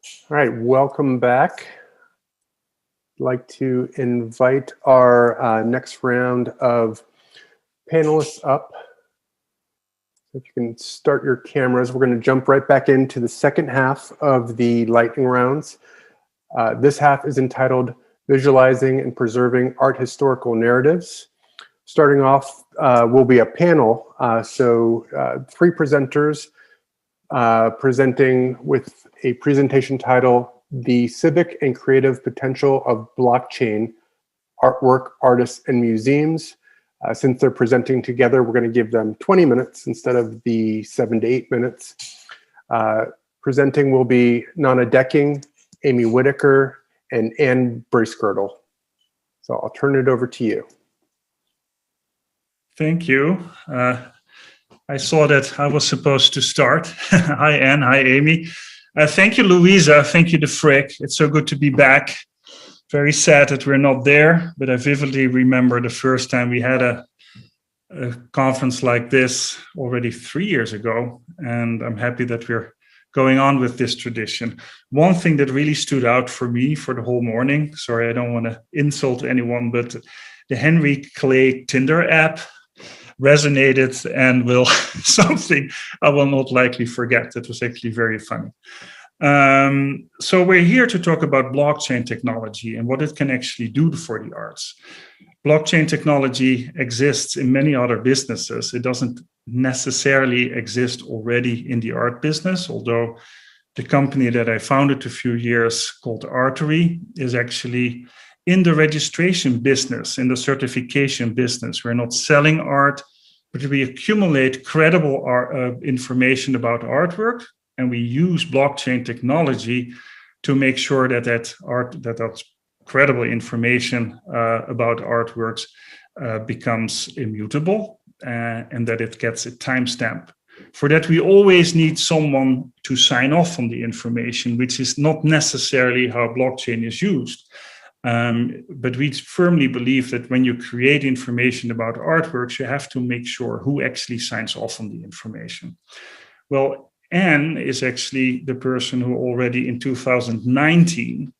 All right, welcome back. I'd like to invite our next round of panelists up. If you can start your cameras, we're going to jump right back into the second half of the lightning rounds. This half is entitled Visualizing and Preserving Art Historical Narratives. Starting off will be a panel, three presenters presenting with a presentation title, The Civic and Creative Potential of Blockchain, Artwork, Artists, and Museums. Since they're presenting together, we're going to give them 20 minutes instead of the 7 to 8 minutes. Presenting will be Nana Decking, Amy Whitaker, and Anne Bracegirdle. So I'll turn it over to you. Thank you. I saw that I was supposed to start. Hi, Anne. Hi, Amy. Thank you, Louisa. Thank you, the Frick. It's so good to be back. Very sad that we're not there, but I vividly remember the first time we had a conference like this already 3 years ago, and I'm happy that we're going on with this tradition. One thing that really stood out for me for the whole morning, sorry, I don't want to insult anyone, but the Henry Clay Tinder app resonated and will something I will not likely forget. That was actually very funny. So we're here to talk about blockchain technology and what it can actually do for the arts. Blockchain technology exists in many other businesses. It doesn't necessarily exist already in the art business, although the company that I founded a few years called Artery is actually in the registration business, in the certification business. We're not selling art, but we accumulate credible information about artwork, and we use blockchain technology to make sure that that credible information about artworks becomes immutable and that it gets a timestamp. For that, we always need someone to sign off on the information, which is not necessarily how blockchain is used. But we firmly believe that when you create information about artworks, you have to make sure who actually signs off on the information. Well, Anne is actually the person who already in 2019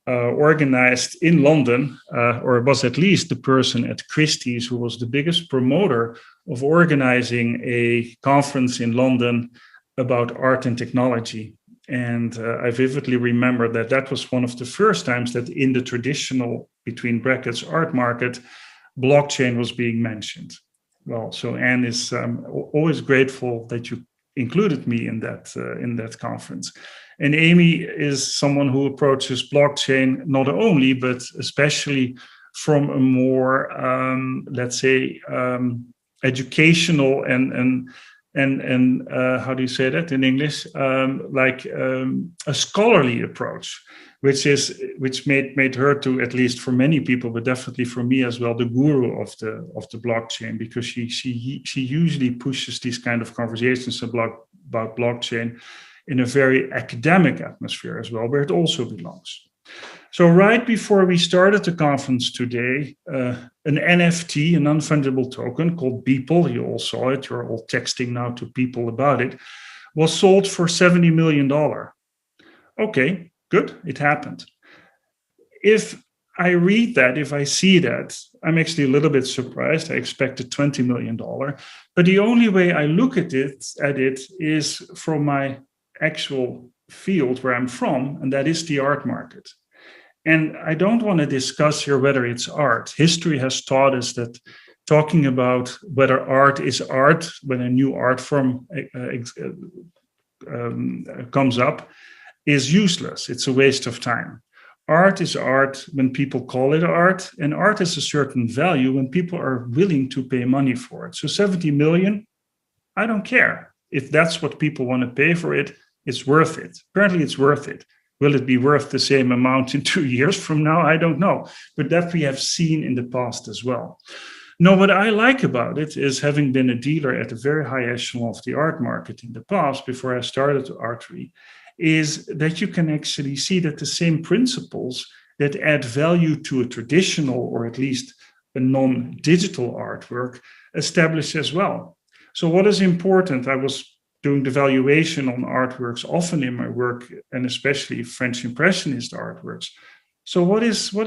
organized in London, or was at least the person at Christie's who was the biggest promoter of organizing a conference in London about art and technology. And I vividly remember that was one of the first times that in the traditional, between brackets, art market, blockchain was being mentioned. Well, so Anne is always grateful that you included me in that conference. And Amy is someone who approaches blockchain not only, but especially from a more, let's say, educational and how do you say that in English? A scholarly approach, which made her, to at least for many people, but definitely for me as well, the guru of the blockchain, because she usually pushes these kind of conversations about blockchain in a very academic atmosphere as well, where it also belongs. So right before we started the conference today, an NFT, a non-fungible token called Beeple, you all saw it, you're all texting now to people about it, was sold for $70 million. Okay, good, it happened. If I read that, if I see that, I'm actually a little bit surprised. I expected $20 million. But the only way I look at it is from my actual field where I'm from, and that is the art market. And I don't want to discuss here whether it's art. History has taught us that talking about whether art is art, when a new art form comes up, is useless. It's a waste of time. Art is art when people call it art, and art has a certain value when people are willing to pay money for it. So 70 million, I don't care. If that's what people want to pay for it, it's worth it. Apparently it's worth it. Will it be worth the same amount in 2 years from now? I don't know. But that we have seen in the past as well. No, what I like about it is, having been a dealer at a very high echelon of the art market in the past, before I started Artery, is that you can actually see that the same principles that add value to a traditional, or at least a non-digital artwork, establish as well. So what is important? I was doing the valuation on artworks often in my work, and especially French Impressionist artworks. So what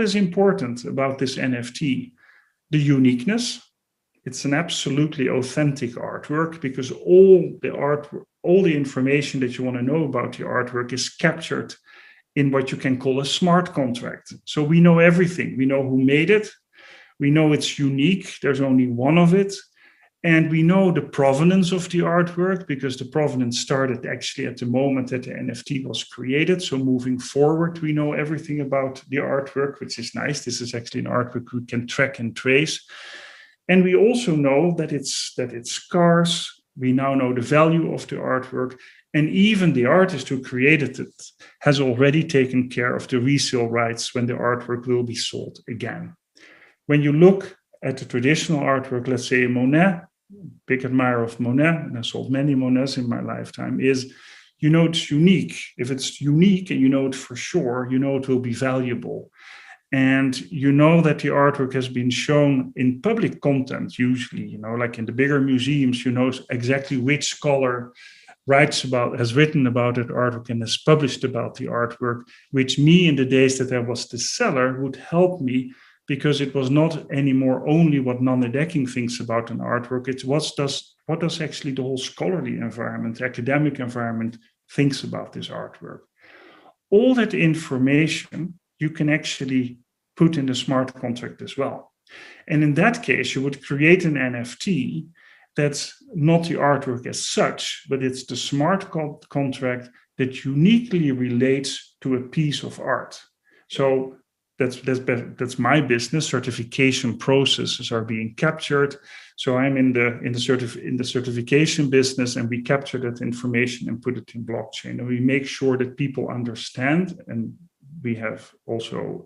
is important about this NFT? The uniqueness. It's an absolutely authentic artwork because all the information that you want to know about the artwork is captured in what you can call a smart contract. So we know everything. We know who made it. We know it's unique. There's only one of it. And we know the provenance of the artwork because the provenance started actually at the moment that the NFT was created. So moving forward, we know everything about the artwork, which is nice. This is actually an artwork we can track and trace. And we also know that it's scarce. We now know the value of the artwork. And even the artist who created it has already taken care of the resale rights when the artwork will be sold again. When you look at the traditional artwork, let's say Monet, big admirer of Monet, and I sold many Monets in my lifetime, is it's unique. If it's unique and you know it for sure, you know it will be valuable. And you know that the artwork has been shown in public content, usually, like in the bigger museums, you know exactly which scholar has written about that artwork and has published about the artwork, which me in the days that I was the seller would help me because it was not anymore only what Nanne Dekking thinks about an artwork, it's what does actually the whole scholarly environment, the academic environment thinks about this artwork. All that information you can actually put in the smart contract as well. And in that case, you would create an NFT that's not the artwork as such, but it's the smart contract that uniquely relates to a piece of art. So that's my business. Certification processes are being captured. So I'm in the certification business, and we capture that information and put it in blockchain. And we make sure that people understand, and we have also,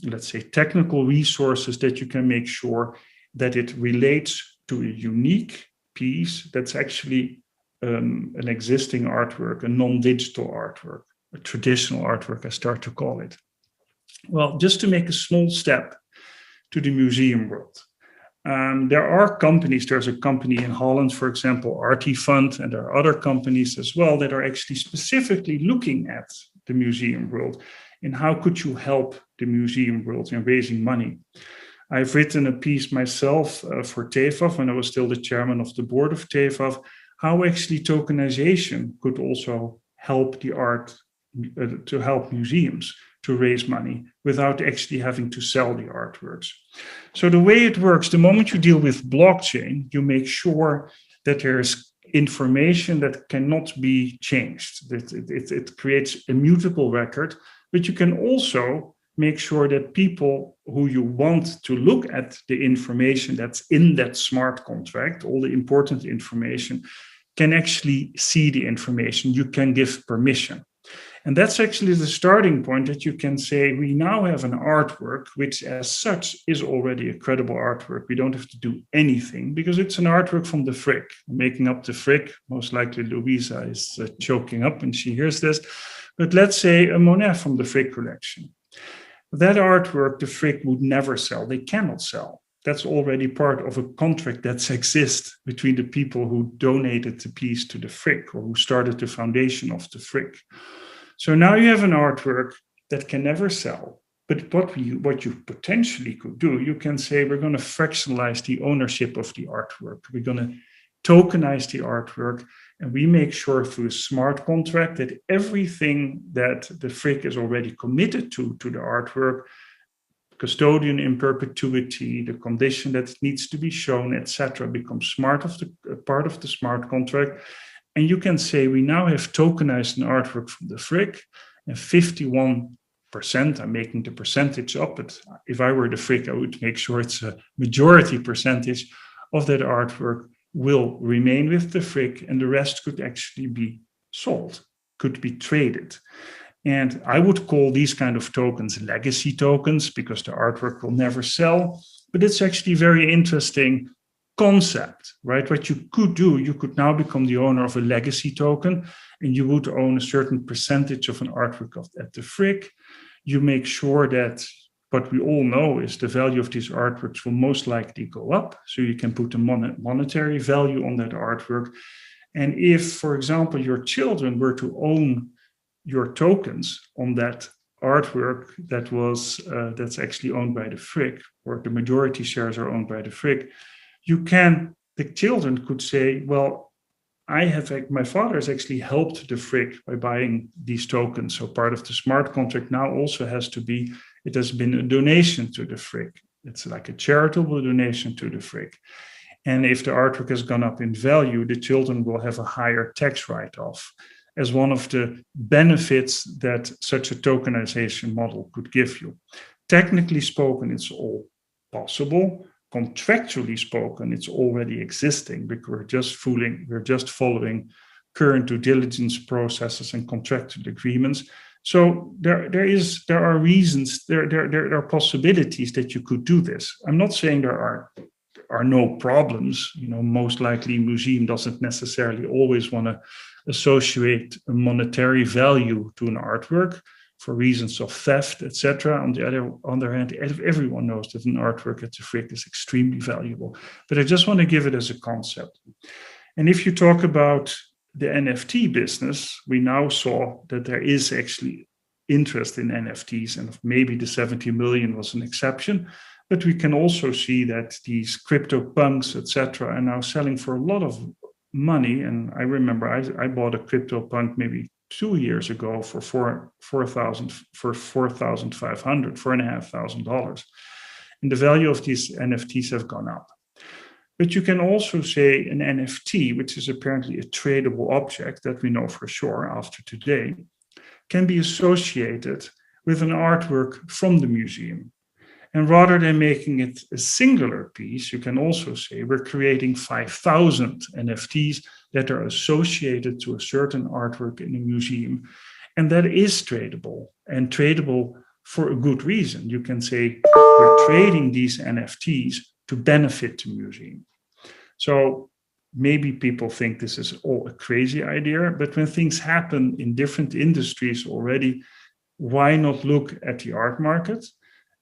let's say, technical resources that you can make sure that it relates to a unique piece that's actually an existing artwork, a non-digital artwork, a traditional artwork, I start to call it. Well, just to make a small step to the museum world. There are companies, there's a company in Holland, for example, Artifund, and there are other companies as well that are actually specifically looking at the museum world and how could you help the museum world in raising money. I've written a piece myself for TEFAF when I was still the chairman of the board of TEFAF, how actually tokenization could also help the art, to help museums to raise money without actually having to sell the artworks. So the way it works, the moment you deal with blockchain, you make sure that there's information that cannot be changed. It creates a mutable record, but you can also make sure that people who you want to look at the information that's in that smart contract, all the important information, can actually see the information. You can give permission. And that's actually the starting point that you can say, we now have an artwork, which as such is already a credible artwork. We don't have to do anything because it's an artwork from the Frick. I'm making up the Frick. Most likely Louisa is choking up when she hears this. But let's say a Monet from the Frick collection. That artwork, the Frick would never sell. They cannot sell. That's already part of a contract that exists between the people who donated the piece to the Frick or who started the foundation of the Frick. So now you have an artwork that can never sell. But what you potentially could do, you can say, we're going to fractionalize the ownership of the artwork. We're going to tokenize the artwork, and we make sure through a smart contract that everything that the Frick is already committed to the artwork, custodian in perpetuity, the condition that needs to be shown, etc., becomes part of the smart contract. And you can say, we now have tokenized an artwork from the Frick, and 51%, I'm making the percentage up, but if I were the Frick, I would make sure it's a majority percentage of that artwork will remain with the Frick, and the rest could actually be sold, could be traded. And I would call these kind of tokens legacy tokens because the artwork will never sell, but it's actually very interesting concept, right? What you could do, you could now become the owner of a legacy token, and you would own a certain percentage of an artwork at the Frick. You make sure that what we all know is the value of these artworks will most likely go up. So you can put a monetary value on that artwork. And if, for example, your children were to own your tokens on that artwork that's actually owned by the Frick, or the majority shares are owned by the Frick, the children could say, well, my father has actually helped the Frick by buying these tokens. So part of the smart contract now also has been a donation to the Frick. It's like a charitable donation to the Frick. And if the artwork has gone up in value, the children will have a higher tax write-off as one of the benefits that such a tokenization model could give you. Technically spoken, it's all possible. Contractually spoken, it's already existing, because we're just following current due diligence processes and contractual agreements. So there are reasons, there are possibilities that you could do this. I'm not saying there are no problems. Most likely a museum doesn't necessarily always want to associate a monetary value to an artwork for reasons of theft, etc. On the other hand, everyone knows that an artwork at the Frick is extremely valuable. But I just want to give it as a concept. And if you talk about the NFT business, we now saw that there is actually interest in NFTs, and maybe the 70 million was an exception. But we can also see that these CryptoPunks, etc., are now selling for a lot of money. And I remember I bought a CryptoPunk maybe 2 years ago for $4,500. And the value of these NFTs have gone up. But you can also say an NFT, which is apparently a tradable object that we know for sure after today, can be associated with an artwork from the museum. And rather than making it a singular piece, you can also say we're creating 5,000 NFTs that are associated to a certain artwork in a museum. And that is tradable, and tradable for a good reason. You can say we're trading these NFTs to benefit the museum. So maybe people think this is all a crazy idea, but when things happen in different industries already, why not look at the art market?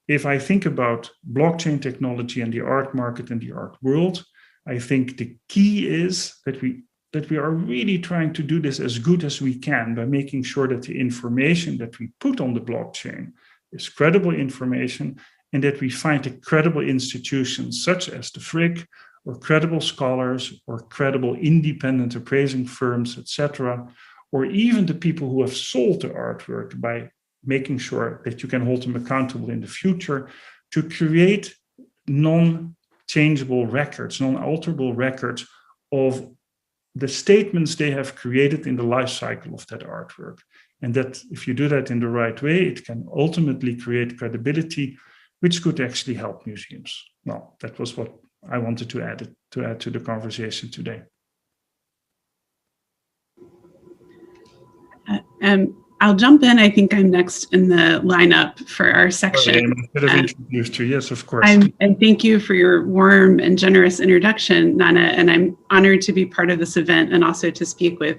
If I think about blockchain technology and the art market and the art world, I think the key is that we are really trying to do this as good as we can by making sure that the information that we put on the blockchain is credible information, and that we find credible institutions such as the Frick, or credible scholars, or credible independent appraising firms, etc., or even the people who have sold the artwork, by making sure that you can hold them accountable in the future, to create non-changeable records, non-alterable records of the statements they have created in the life cycle of that artwork. And that if you do that in the right way, it can ultimately create credibility, which could actually help museums. Well, that was what I wanted to add to the conversation today. I'll jump in. I think I'm next in the lineup for our section. I could have introduced you. Yes, of course. And thank you for your warm and generous introduction, Nana. And I'm honored to be part of this event and also to speak with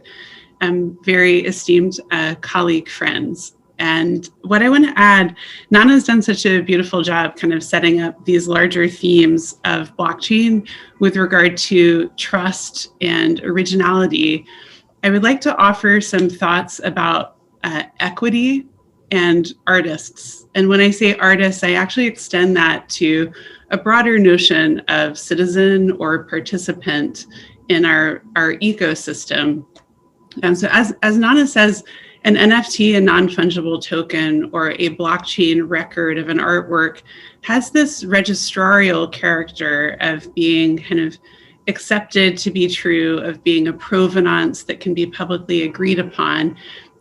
very esteemed colleague friends. And what I want to add, Nana's done such a beautiful job kind of setting up these larger themes of blockchain with regard to trust and originality. I would like to offer some thoughts about equity and artists. And when I say artists, I actually extend that to a broader notion of citizen or participant in our ecosystem. And so as Nana says, an NFT, a non-fungible token, or a blockchain record of an artwork has this registrarial character of being kind of accepted to be true, of being a provenance that can be publicly agreed upon.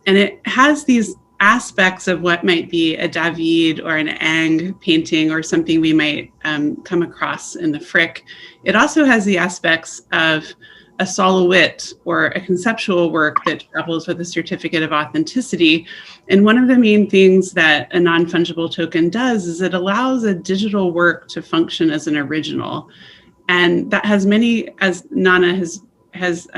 And it has these aspects of what might be a David or an Ang painting or something we might come across in the Frick. It also has the aspects of a soloist or a conceptual work that travels with a certificate of authenticity. And one of the main things that a non-fungible token does is it allows a digital work to function as an original. And that has many, as Nana has has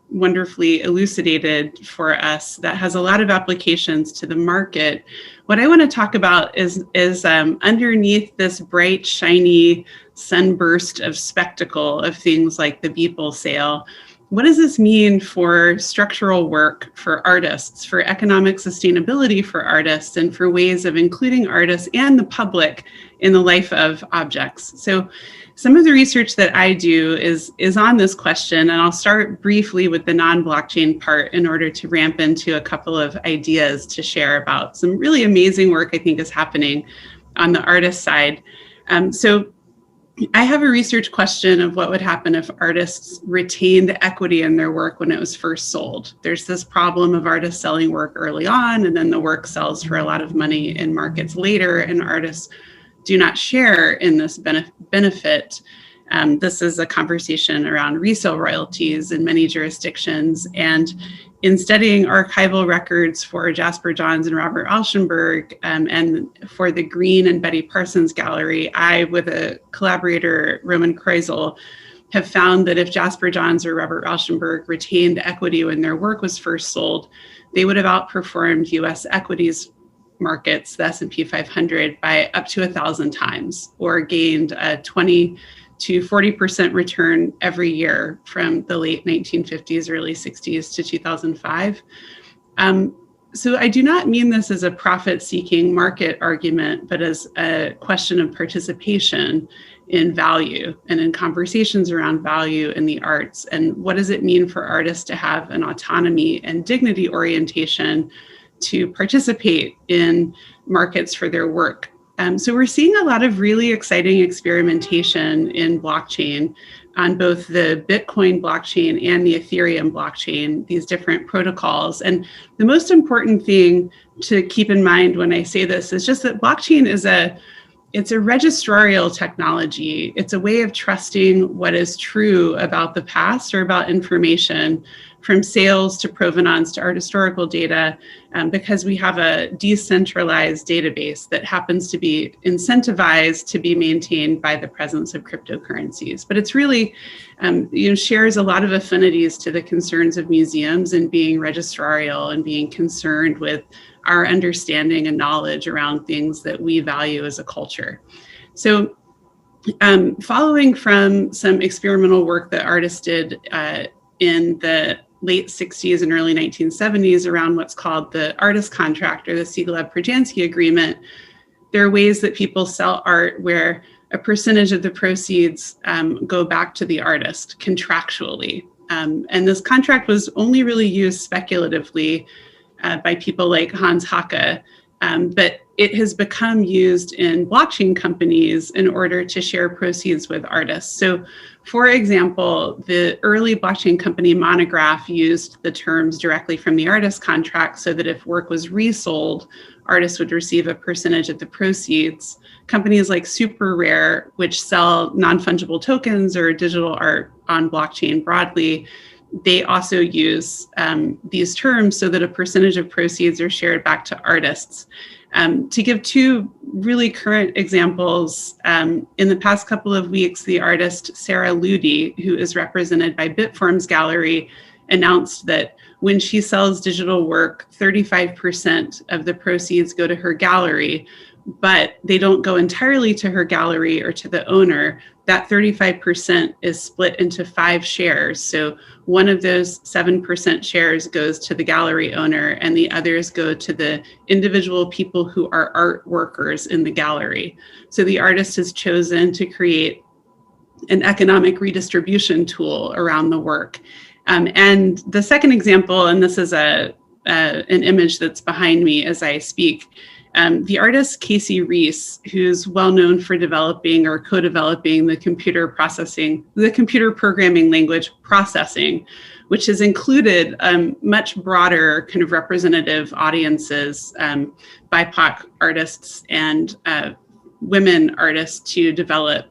wonderfully elucidated for us that has a lot of applications to the market. What I want to talk about is underneath this bright, shiny sunburst of spectacle of things like the Beeple sale, what does this mean for structural work for artists, for economic sustainability for artists, and for ways of including artists and the public in the life of objects? So some of the research that I do is on this question, and I'll start briefly with the non-blockchain part in order to ramp into a couple of ideas to share about some really amazing work I think is happening on the artist side. So I have a research question of what would happen if artists retained equity in their work when it was first sold. There's this problem of artists selling work early on, and then the work sells for a lot of money in markets later, and artists do not share in this benefit. This is a conversation around resale royalties in many jurisdictions. And in studying archival records for Jasper Johns and Robert Rauschenberg, and for the Green and Betty Parsons Gallery, I, with a collaborator, Roman Kreisel, have found that if Jasper Johns or Robert Rauschenberg retained equity when their work was first sold, they would have outperformed US equities markets, the S&P 500, by up to 1,000 times, or gained a 20 to 40% return every year from the late 1950s, early 60s to 2005. So I do not mean this as a profit-seeking market argument, but as a question of participation in value and in conversations around value in the arts. And what does it mean for artists to have an autonomy and dignity orientation to participate in markets for their work? So we're seeing a lot of really exciting experimentation in blockchain on both the Bitcoin blockchain and the Ethereum blockchain, these different protocols. And the most important thing to keep in mind when I say this is just that blockchain is it's a registrarial technology. It's a way of trusting what is true about the past or about information, from sales to provenance to art historical data, because we have a decentralized database that happens to be incentivized to be maintained by the presence of cryptocurrencies. But it's really, shares a lot of affinities to the concerns of museums and being registrarial and being concerned with our understanding and knowledge around things that we value as a culture. So following from some experimental work that artists did in the late 60s and early 1970s around what's called the artist contract or the Siegelev-Prjansky agreement, there are ways that people sell art where a percentage of the proceeds go back to the artist contractually. And this contract was only really used speculatively by people like Hans Haacke, but it has become used in blockchain companies in order to share proceeds with artists. So, for example, the early blockchain company Monograph used the terms directly from the artist contract so that if work was resold, artists would receive a percentage of the proceeds. Companies like SuperRare, which sell non-fungible tokens or digital art on blockchain broadly, they also use these terms so that a percentage of proceeds are shared back to artists. To give two really current examples, in the past couple of weeks, the artist Sarah Ludi, who is represented by Bitforms Gallery, announced that when she sells digital work, 35% of the proceeds go to her gallery, but they don't go entirely to her gallery or to the owner. That 35% is split into 5 shares. So one of those 7% shares goes to the gallery owner and the others go to the individual people who are art workers in the gallery. So the artist has chosen to create an economic redistribution tool around the work. And the second example, and this is an image that's behind me as I speak, the artist Casey Reese, who's well known for developing or co-developing the computer programming language Processing, which has included much broader kind of representative audiences, BIPOC artists and women artists to develop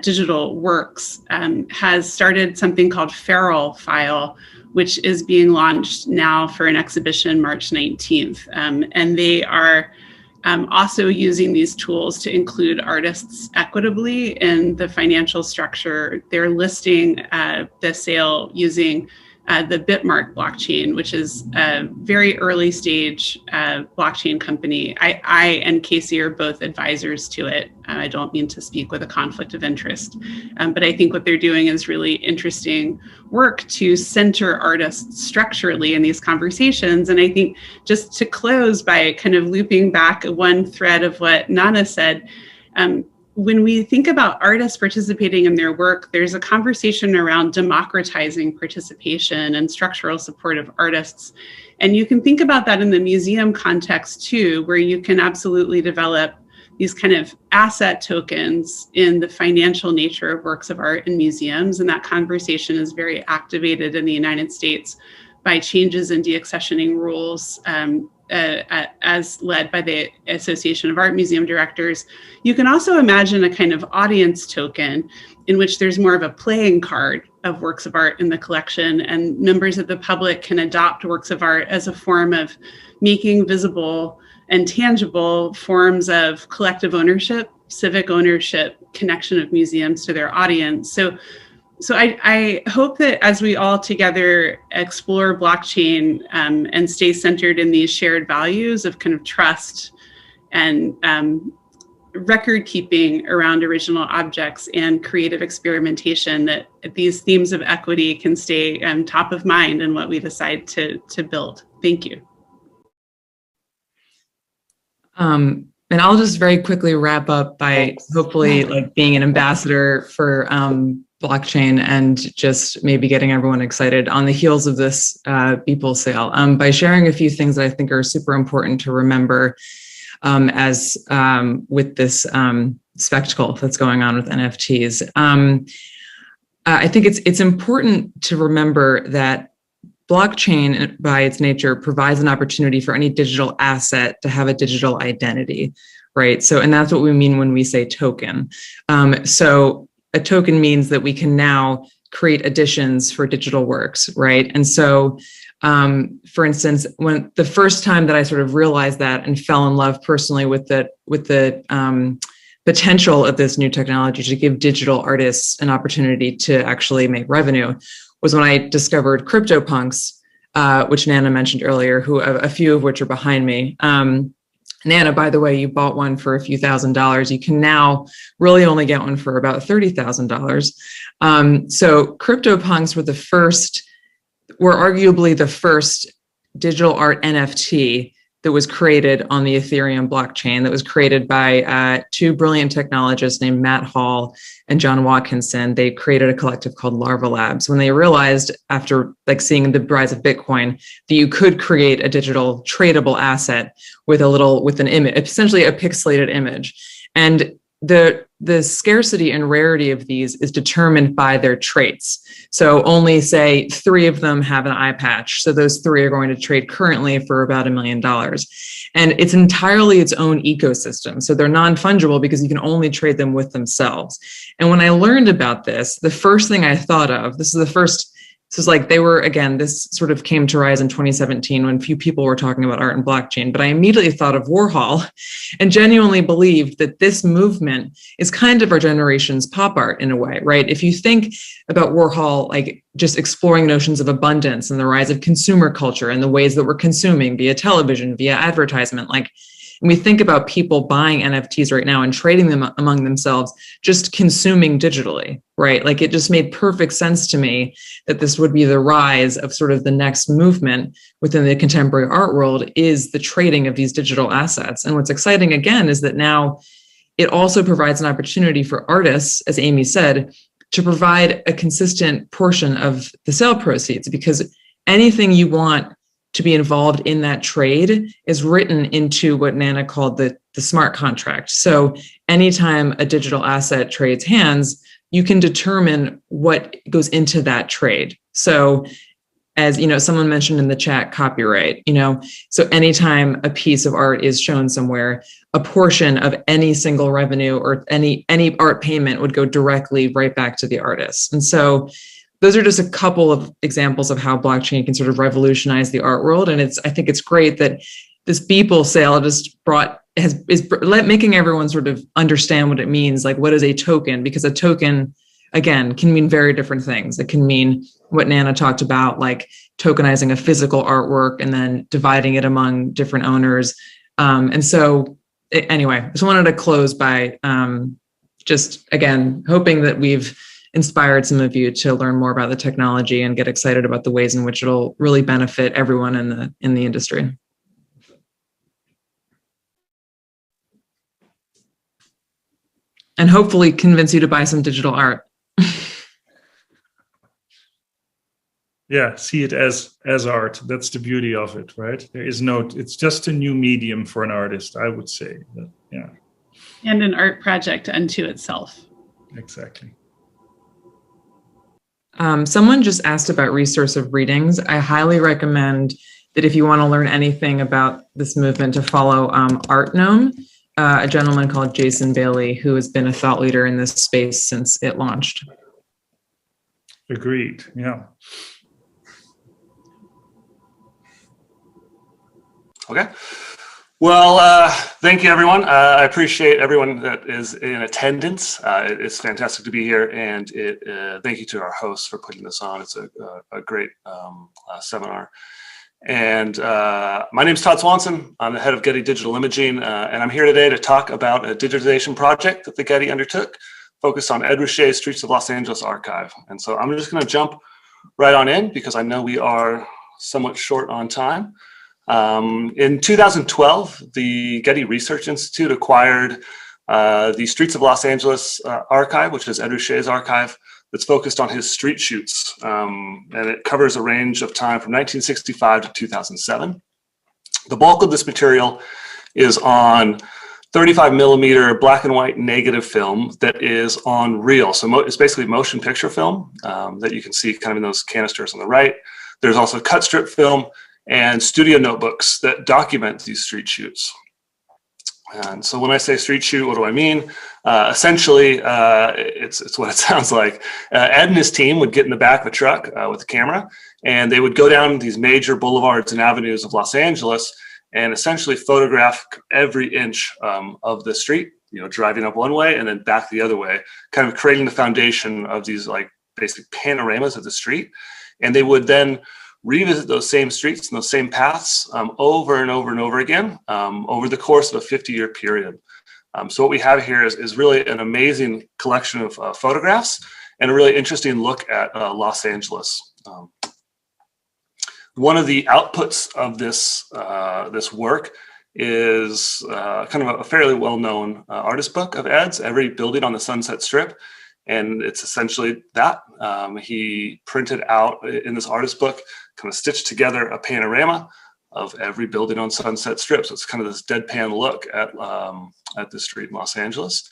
digital works, has started something called Feral File, which is being launched now for an exhibition March 19th. And they are also using these tools to include artists equitably in the financial structure. They're listing the sale using the Bitmark blockchain, which is a very early stage blockchain company. I and Casey are both advisors to it. I don't mean to speak with a conflict of interest, but I think what they're doing is really interesting work to center artists structurally in these conversations. And I think just to close by kind of looping back one thread of what Nana said, when we think about artists participating in their work, there's a conversation around democratizing participation and structural support of artists. And you can think about that in the museum context too, where you can absolutely develop these kind of asset tokens in the financial nature of works of art in museums. And that conversation is very activated in the United States by changes in deaccessioning rules, as led by the Association of Art Museum Directors. You can also imagine a kind of audience token in which there's more of a playing card of works of art in the collection, and members of the public can adopt works of art as a form of making visible and tangible forms of collective ownership, civic ownership, connection of museums to their audience. So I hope that as we all together explore blockchain and stay centered in these shared values of kind of trust and record keeping around original objects and creative experimentation, that these themes of equity can stay top of mind in what we decide to build. Thank you. And I'll just very quickly wrap up by hopefully like being an ambassador for blockchain and just maybe getting everyone excited on the heels of this Beeple sale by sharing a few things that I think are super important to remember as with this spectacle that's going on with NFTs. I think it's important to remember that blockchain, by its nature, provides an opportunity for any digital asset to have a digital identity, right? So, and that's what we mean when we say token. So a token means that we can now create editions for digital works, right? And so, for instance, when the first time that I sort of realized that and fell in love personally with the potential of this new technology to give digital artists an opportunity to actually make revenue was when I discovered CryptoPunks, which Nana mentioned earlier, who a few of which are behind me. Nana, by the way, you bought one for a few $1,000s. You can now really only get one for about $30,000. So CryptoPunks were arguably the first digital art NFT that was created on the Ethereum blockchain, that was created by two brilliant technologists named Matt Hall and John Watkinson. They created a collective called Larva Labs when they realized, after like seeing the rise of Bitcoin, that you could create a digital tradable asset with an image, essentially a pixelated image. And the scarcity and rarity of these is determined by their traits. So only say 3 of them have an eye patch. So those 3 are going to trade currently for about $1 million. And it's entirely its own ecosystem. So they're non-fungible because you can only trade them with themselves. And when I learned about this, the first thing I thought of, this is like they were, again, this sort of came to rise in 2017 when few people were talking about art and blockchain, but I immediately thought of Warhol and genuinely believed that this movement is kind of our generation's pop art in a way, right? If you think about Warhol, like just exploring notions of abundance and the rise of consumer culture and the ways that we're consuming via television, via advertisement, like, and we think about people buying NFTs right now and trading them among themselves, just consuming digitally, right? Like it just made perfect sense to me that this would be the rise of sort of the next movement within the contemporary art world, is the trading of these digital assets. And what's exciting again is that now it also provides an opportunity for artists, as Amy said, to provide a consistent portion of the sale proceeds, because anything you want to be involved in that trade is written into what Nana called the smart contract. So anytime a digital asset trades hands, you can determine what goes into that trade. So as you know, someone mentioned in the chat, copyright, so anytime a piece of art is shown somewhere, a portion of any single revenue or any art payment would go directly right back to the artist. And so those are just a couple of examples of how blockchain can sort of revolutionize the art world. And I think it's great that this Beeple sale just brought making everyone sort of understand what it means. Like, what is a token? Because a token, again, can mean very different things. It can mean what Nana talked about, like tokenizing a physical artwork and then dividing it among different owners. And so anyway, I just wanted to close by just, again, hoping that we've inspired some of you to learn more about the technology and get excited about the ways in which it'll really benefit everyone in the industry. And hopefully convince you to buy some digital art. Yeah, see it as art. That's the beauty of it, right? There is no, it's just a new medium for an artist, I would say. But, yeah. And an art project unto itself. Exactly. Someone just asked about Resource of Readings. I highly recommend that if you want to learn anything about this movement, to follow ArtGnome, a gentleman called Jason Bailey, who has been a thought leader in this space since it launched. Agreed, yeah. Okay. Well, thank you, everyone. I appreciate everyone that is in attendance. It's fantastic to be here, and thank you to our hosts for putting this on. It's a great seminar. And my name is Todd Swanson. I'm the head of Getty Digital Imaging, and I'm here today to talk about a digitization project that the Getty undertook, focused on Ed Ruscha's Streets of Los Angeles archive. And so I'm just going to jump right on in because I know we are somewhat short on time. In 2012, the Getty Research Institute acquired the Streets of Los Angeles archive, which is Ed Ruscha's archive, that's focused on his street shoots. And it covers a range of time from 1965 to 2007. The bulk of this material is on 35 millimeter black and white negative film that is on reel. So it's basically motion picture film that you can see kind of in those canisters on the right. There's also cut strip film and studio notebooks that document these street shoots. And so when I say street shoot, what do I mean? Essentially, it's what it sounds like. Ed and his team would get in the back of a truck with a camera, and they would go down these major boulevards and avenues of Los Angeles and essentially photograph every inch of the street, you know, driving up one way and then back the other way, kind of creating the foundation of these like basic panoramas of the street. And they would then revisit those same streets and those same paths over and over and over again over the course of a 50-year period. So what we have here is really an amazing collection of photographs and a really interesting look at Los Angeles. One of the outputs of this, this work is kind of a fairly well-known artist book of Ed's, Every Building on the Sunset Strip. And it's essentially that. He printed out in this artist book, kind of stitched together a panorama of every building on Sunset Strip. So it's kind of this deadpan look at the street in Los Angeles.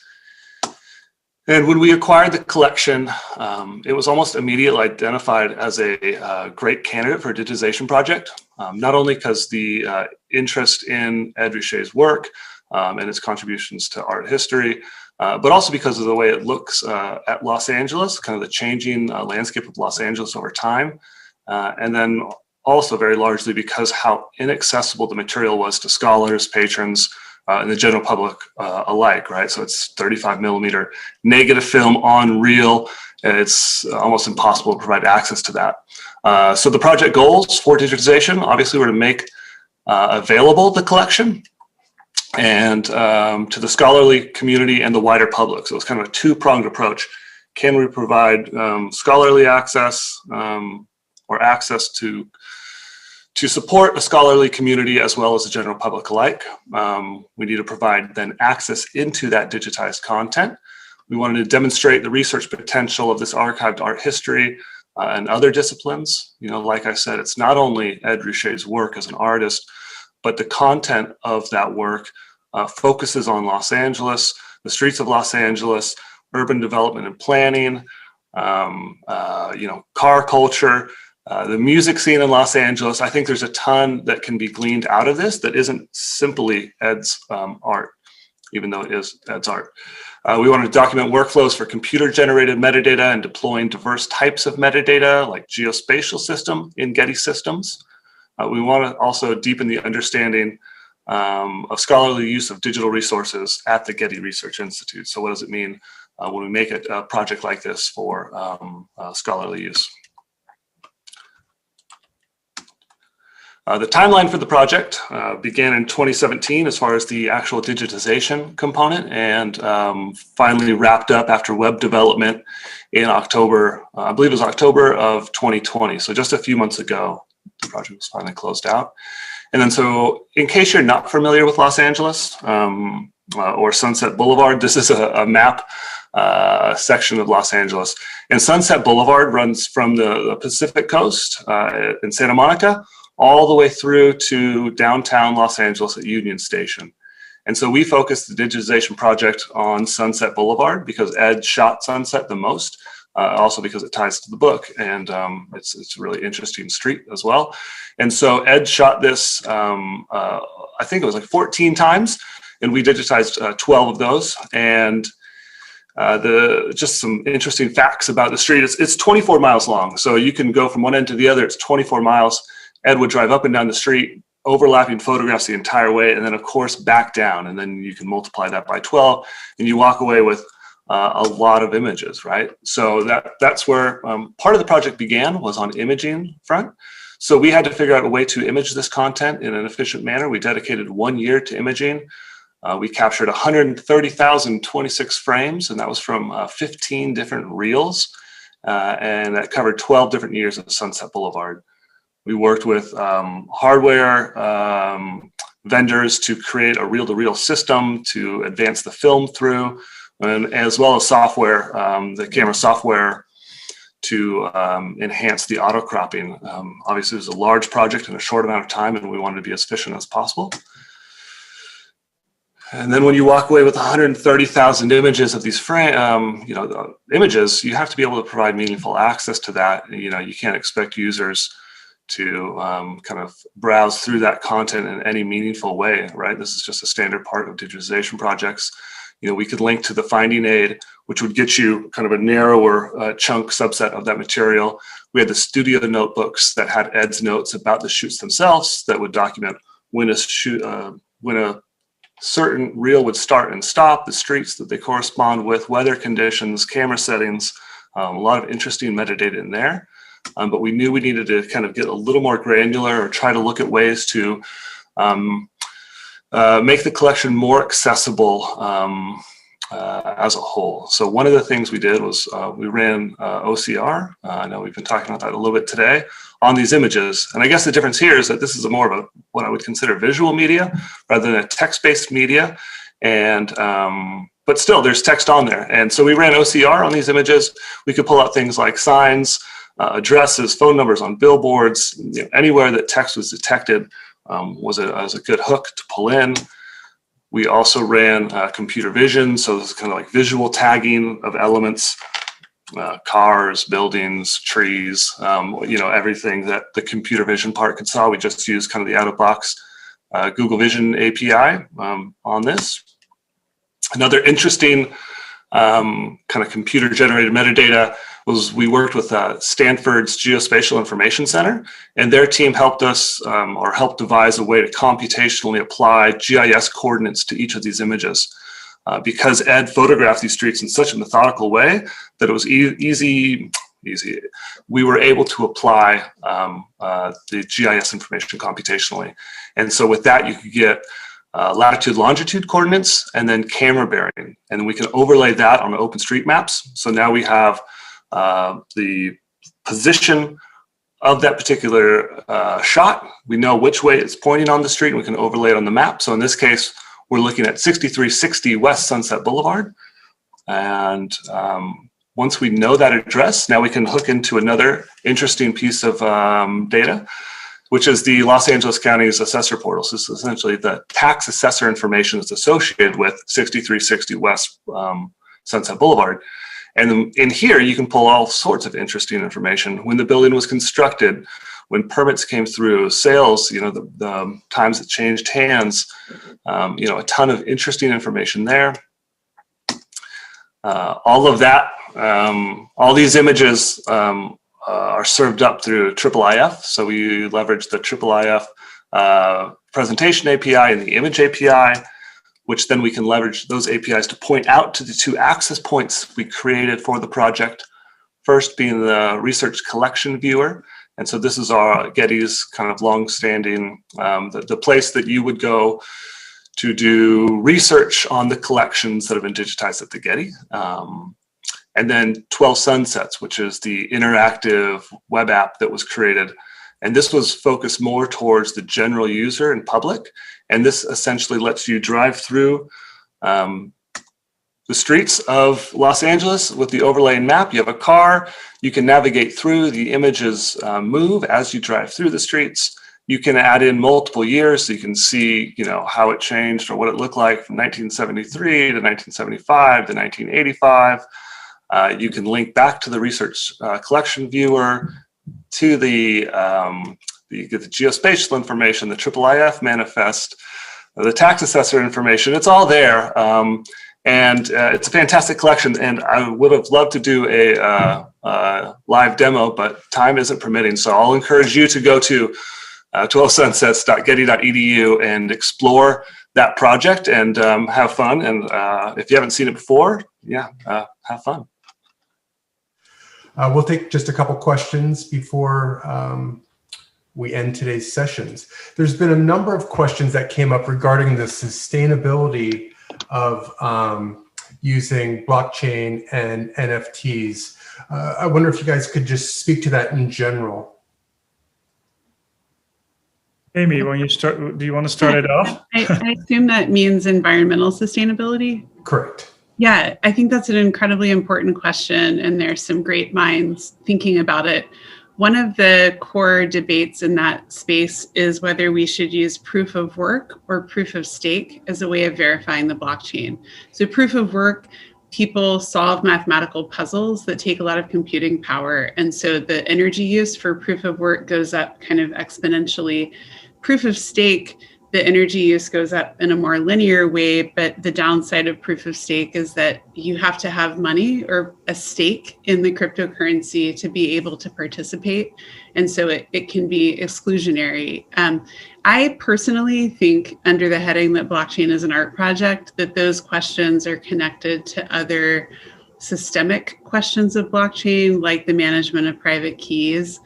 And when we acquired the collection, it was almost immediately identified as a great candidate for a digitization project, not only because the interest in Ed Ruscha's work and its contributions to art history, but also because of the way it looks at Los Angeles, kind of the changing landscape of Los Angeles over time. And then also very largely because how inaccessible the material was to scholars, patrons, and the general public alike, right? So it's 35 millimeter negative film on reel. It's almost impossible to provide access to that. So the project goals for digitization, obviously, were to make available the collection and to the scholarly community and the wider public. So it's kind of a two-pronged approach. Can we provide scholarly access or access to support a scholarly community as well as the general public alike? We need to provide then access into that digitized content. We wanted to demonstrate the research potential of this archived art history and other disciplines. You know, like I said, it's not only Ed Ruscha's work as an artist, but the content of that work focuses on Los Angeles, the streets of Los Angeles, urban development and planning, you know, car culture, the music scene in Los Angeles. I think there's a ton that can be gleaned out of this that isn't simply Ed's art, even though it is Ed's art. We wanted to document workflows for computer-generated metadata and deploying diverse types of metadata like geospatial system in Getty systems. We want to also deepen the understanding of scholarly use of digital resources at the Getty Research Institute. So what does it mean when we make a project like this for scholarly use? The timeline for the project began in 2017 as far as the actual digitization component, and finally wrapped up after web development in October, I believe it was October of 2020. So just a few months ago, the project was finally closed out. And then, so in case you're not familiar with Los Angeles or Sunset Boulevard, this is a map section of Los Angeles. And Sunset Boulevard runs from the Pacific Coast in Santa Monica all the way through to downtown Los Angeles at Union Station. And so we focused the digitization project on Sunset Boulevard because Ed shot Sunset the most, also because it ties to the book, and it's a really interesting street as well. And so Ed shot this, I think it was like 14 times, and we digitized 12 of those. And just some interesting facts about the street. It's 24 miles long, so you can go from one end to the other. It's 24 miles. Ed would drive up and down the street, overlapping photographs the entire way, and then of course back down, and then you can multiply that by 12, and you walk away with a lot of images, right? So that's where part of the project began, was on imaging front. So we had to figure out a way to image this content in an efficient manner. We dedicated 1 year to imaging. We captured 130,026 frames, and that was from 15 different reels, and that covered 12 different years of Sunset Boulevard. We worked with hardware vendors to create a reel-to-reel system to advance the film through, and as well as software, the camera software to enhance the auto cropping. Obviously, it was a large project in a short amount of time, and we wanted to be as efficient as possible. And then when you walk away with 130,000 images of these images, you have to be able to provide meaningful access to that. You can't expect users to kind of browse through that content in any meaningful way, right? This is just a standard part of digitization projects. We could link to the finding aid, which would get you kind of a narrower chunk subset of that material. We had the studio notebooks that had Ed's notes about the shoots themselves that would document when a certain reel would start and stop, the streets that they correspond with, weather conditions, camera settings, a lot of interesting metadata in there. But we knew we needed to kind of get a little more granular, or try to look at ways to make the collection more accessible as a whole. So one of the things we did was we ran OCR. I know we've been talking about that a little bit today on these images. And I guess the difference here is that this is more of what I would consider visual media rather than a text-based media. And but still, there's text on there. And so we ran OCR on these images. We could pull out things like signs, addresses, phone numbers on billboards, anywhere that text was detected was a good hook to pull in. We also ran computer vision, so this is kind of like visual tagging of elements, cars, buildings, trees, everything that the computer vision part could saw. We just used kind of the out-of-box Google Vision API on this. Another interesting kind of computer-generated metadata was we worked with Stanford's Geospatial Information Center, and their team helped us or helped devise a way to computationally apply GIS coordinates to each of these images. Because Ed photographed these streets in such a methodical way that it was easy. We were able to apply the GIS information computationally. And so with that, you could get latitude, longitude coordinates, and then camera bearing. And we can overlay that on OpenStreetMaps. So now we have the position of that particular shot. We know which way it's pointing on the street, and we can overlay it on the map. So in this case, we're looking at 6360 West Sunset Boulevard. And once we know that address, now we can hook into another interesting piece of data, which is the Los Angeles County's assessor portal. So this is essentially the tax assessor information that's associated with 6360 West Sunset Boulevard. And in here, you can pull all sorts of interesting information. When the building was constructed, when permits came through, sales, the times it changed hands, a ton of interesting information there. All of that, all these images are served up through IIIF. So we leverage the IIIF presentation API and the image API, which then we can leverage those APIs to point out to the two access points we created for the project. First being the research collection viewer. And so this is our Getty's kind of long-standing, the place that you would go to do research on the collections that have been digitized at the Getty. And then 12 Sunsets, which is the interactive web app that was created. And this was focused more towards the general user and public. And this essentially lets you drive through the streets of Los Angeles with the overlaying map. You have a car, you can navigate through, the images move as you drive through the streets. You can add in multiple years so you can see, how it changed or what it looked like from 1973 to 1975 to 1985. You can link back to the research collection viewer, to the geospatial information, the IIIF manifest, the tax assessor information. It's all there. And it's a fantastic collection, and I would have loved to do a live demo, but time isn't permitting. So I'll encourage you to go to 12sunsets.getty.edu and explore that project and have fun. And if you haven't seen it before, have fun. We'll take just a couple questions before we end today's sessions. There's been a number of questions that came up regarding the sustainability of using blockchain and NFTs. I wonder if you guys could just speak to that in general. Amy, do you want to start it off? I assume that means environmental sustainability? Correct. Yeah, I think that's an incredibly important question, and there's some great minds thinking about it. One of the core debates in that space is whether we should use proof of work or proof of stake as a way of verifying the blockchain. So proof of work, people solve mathematical puzzles that take a lot of computing power. And so the energy use for proof of work goes up kind of exponentially. Proof of stake, the energy use goes up in a more linear way, but the downside of proof of stake is that you have to have money or a stake in the cryptocurrency to be able to participate. And so it can be exclusionary. I personally think, under the heading that blockchain is an art project, that those questions are connected to other systemic questions of blockchain, like the management of private keys.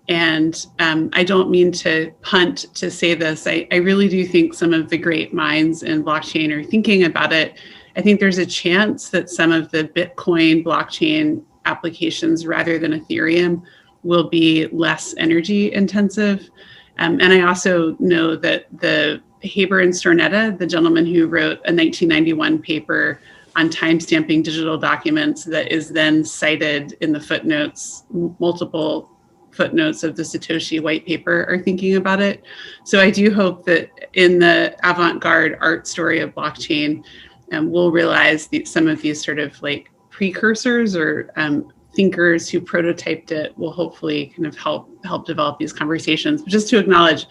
And I don't mean to punt to say this. I really do think some of the great minds in blockchain are thinking about it. I think there's a chance that some of the Bitcoin blockchain applications, rather than Ethereum, will be less energy intensive. And I also know that the Haber and Stornetta, the gentleman who wrote a 1991 paper on timestamping digital documents that is then cited in the footnotes, multiple footnotes of the Satoshi white paper, are thinking about it. So I do hope that in the avant-garde art story of blockchain, we'll realize some of these sort of like precursors or thinkers who prototyped it will hopefully kind of help develop these conversations. But just to acknowledge,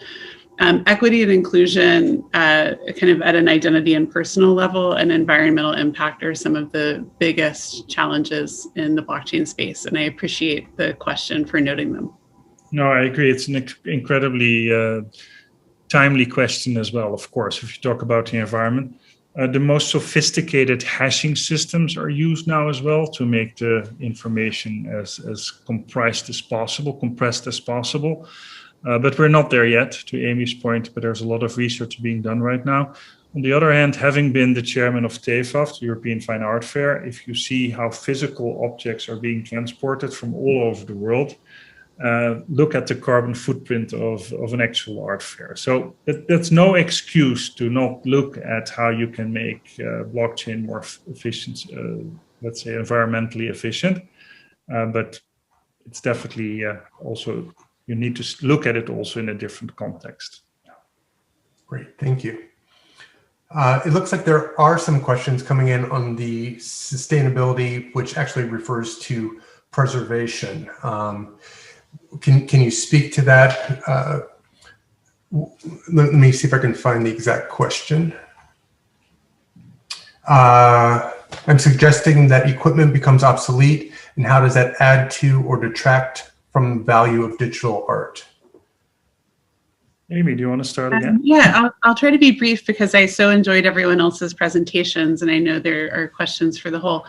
equity and inclusion kind of at an identity and personal level, and environmental impact are some of the biggest challenges in the blockchain space. And I appreciate the question for noting them. No, I agree. It's an incredibly timely question as well, of course, if you talk about the environment. The most sophisticated hashing systems are used now as well to make the information as compressed as possible. But we're not there yet, to Amy's point, but there's a lot of research being done right now. On the other hand, having been the chairman of TEFAF, the European Fine Art Fair, if you see how physical objects are being transported from all over the world, look at the carbon footprint of an actual art fair. So that's no excuse to not look at how you can make blockchain more efficient, let's say environmentally efficient. But it's definitely also, you need to look at it also in a different context. Great, thank you. It looks like there are some questions coming in on the sustainability, which actually refers to preservation. Can you speak to that? Let me see if I can find the exact question. I'm suggesting that equipment becomes obsolete, and how does that add to or detract from the value of digital art? Amy, do you want to start again? Yeah, I'll try to be brief because I so enjoyed everyone else's presentations, and I know there are questions for the whole.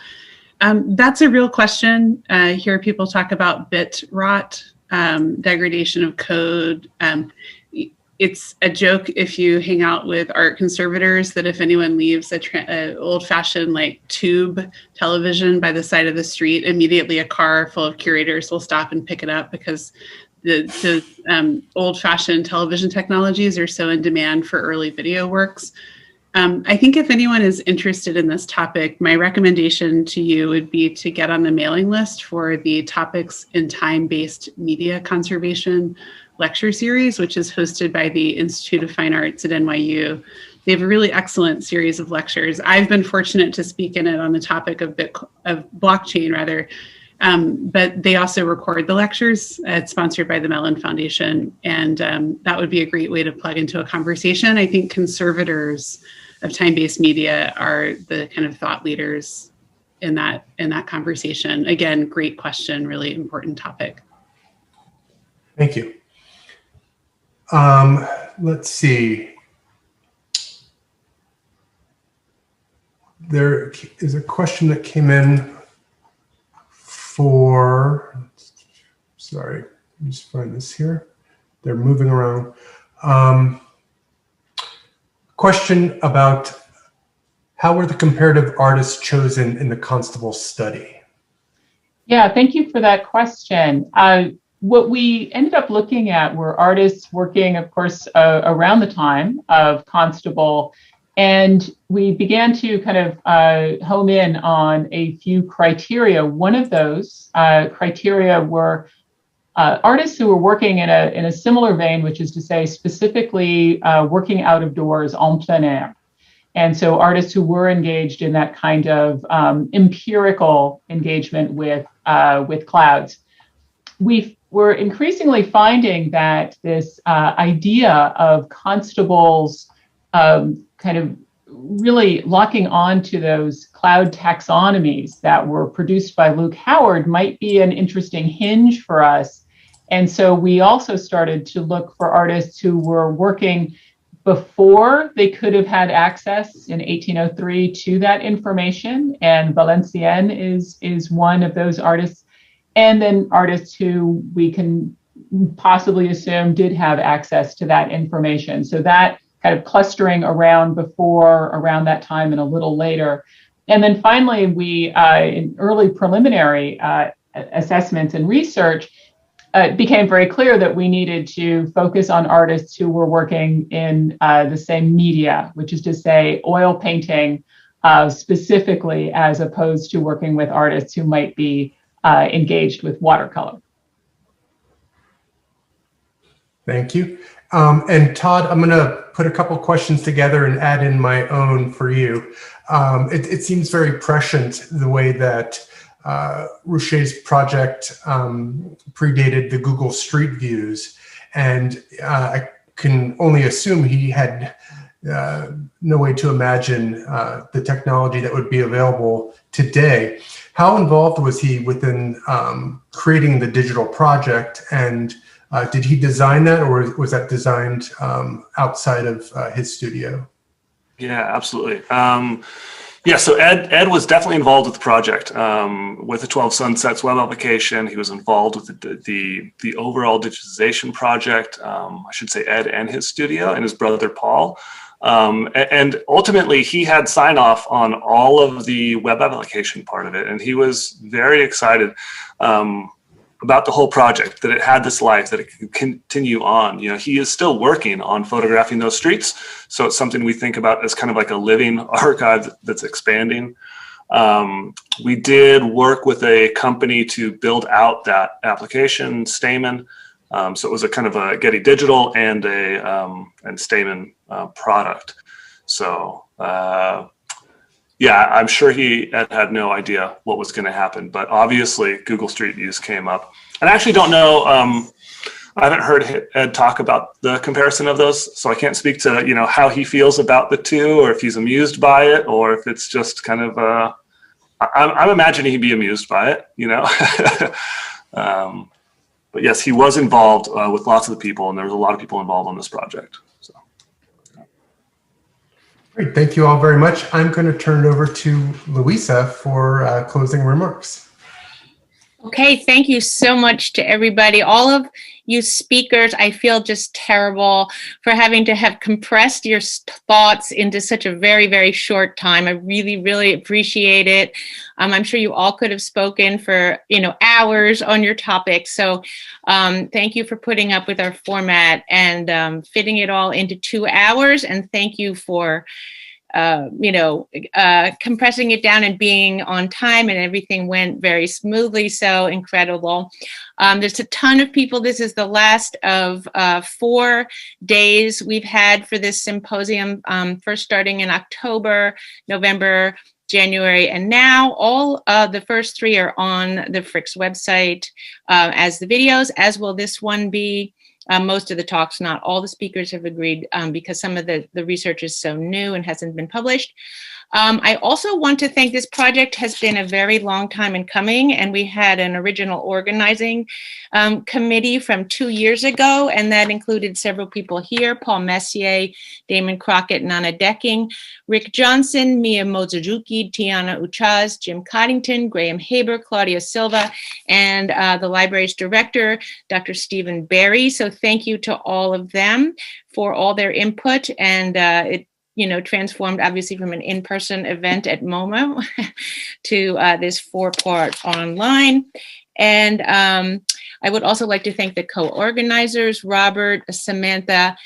That's a real question. Hear people talk about bit rot, degradation of code. It's a joke if you hang out with art conservators that if anyone leaves a old-fashioned like tube television by the side of the street, immediately a car full of curators will stop and pick it up because the old-fashioned television technologies are so in demand for early video works. I think if anyone is interested in this topic, my recommendation to you would be to get on the mailing list for the Topics in Time-Based Media Conservation lecture series, which is hosted by the Institute of Fine Arts at NYU. They have a really excellent series of lectures. I've been fortunate to speak in it on the topic of blockchain, rather. But they also record the lectures. It's sponsored by the Mellon Foundation, and that would be a great way to plug into a conversation. I think conservators of time-based media are the kind of thought leaders in that conversation. Again, great question, really important topic. Thank you. Let's see. There is a question that came in sorry, let me just find this here. They're moving around. Question about how were the comparative artists chosen in the Constable study? Yeah, thank you for that question. What we ended up looking at were artists working, of course, around the time of Constable. And we began to kind of home in on a few criteria. One of those criteria were artists who were working in a similar vein, which is to say specifically working out of doors en plein air. And so artists who were engaged in that kind of empirical engagement with clouds. We were increasingly finding that this idea of Constable's kind of really locking on to those cloud taxonomies that were produced by Luke Howard might be an interesting hinge for us. And so we also started to look for artists who were working before they could have had access in 1803 to that information. And Valenciennes is one of those artists. And then artists who we can possibly assume did have access to that information. So that kind of clustering around that time and a little later. And then finally, we, in early preliminary assessments and research, it became very clear that we needed to focus on artists who were working in the same media, which is to say oil painting specifically, as opposed to working with artists who might be engaged with watercolor. Thank you. And Todd, I'm going to put a couple questions together and add in my own for you. It seems very prescient the way that Rouché's project predated the Google Street Views. And I can only assume he had no way to imagine the technology that would be available today. How involved was he within creating the digital project, and did he design that, or was that designed outside of his studio? Yeah, absolutely. Yeah, so Ed was definitely involved with the project, with the 12 Sunsets web application. He was involved with the overall digitization project. I should say Ed and his studio and his brother Paul. And ultimately, he had sign off on all of the web application part of it, and he was very excited about the whole project, that it had this life, that it could continue on. You know, he is still working on photographing those streets. So it's something we think about as kind of like a living archive that's expanding. We did work with a company to build out that application, Stamen. So it was a kind of a Getty Digital and Stamen product. So yeah, I'm sure he had no idea what was going to happen, but obviously Google Street Views came up. And I actually don't know, I haven't heard Ed talk about the comparison of those, so I can't speak to, you know, how he feels about the two, or if he's amused by it, or if it's just kind of, I'm imagining he'd be amused by it, you know. But yes, he was involved with lots of the people, and there was a lot of people involved on this project. So. Great, thank you all very much. I'm going to turn it over to Louisa for closing remarks. Okay, thank you so much to everybody. All of you speakers, I feel just terrible for having to have compressed your thoughts into such a very, very short time. I really, really appreciate it. I'm sure you all could have spoken for, hours on your topic. So thank you for putting up with our format and fitting it all into 2 hours. And thank you for compressing it down and being on time, and everything went very smoothly. So incredible. There's a ton of people. This is the last of 4 days we've had for this symposium, first starting in October, November, January, and now all the first 3 are on the Frick's website as the videos, as will this one be. Most of the talks, not all the speakers have agreed because some of the research is so new and hasn't been published. I also want to thank, this project has been a very long time in coming, and we had an original organizing committee from 2 years ago, and that included several people here: Paul Messier, Damon Crockett, Nana Decking, Rick Johnson, Mia Mozuzuki, Tiana Uchaz, Jim Coddington, Graham Haber, Claudia Silva, and the library's director, Dr. Stephen Barry. So thank you to all of them for all their input, and it transformed obviously from an in-person event at MoMA to this 4-part online. And I would also like to thank the co-organizers, Robert, Samantha,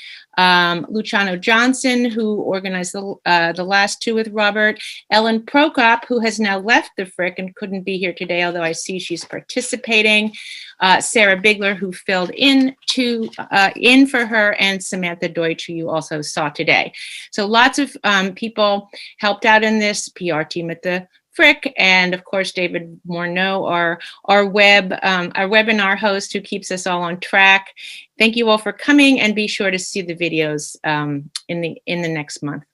Luciano Johnson, who organized the last 2 with Robert, Ellen Prokop, who has now left the Frick and couldn't be here today, although I see she's participating, Sarah Bigler, who filled in for her, and Samantha Deutsch, who you also saw today. So lots of people helped out in this, PR team at the Frick, and of course David Morneau, our webinar host, who keeps us all on track. Thank you all for coming, and be sure to see the videos in the next month.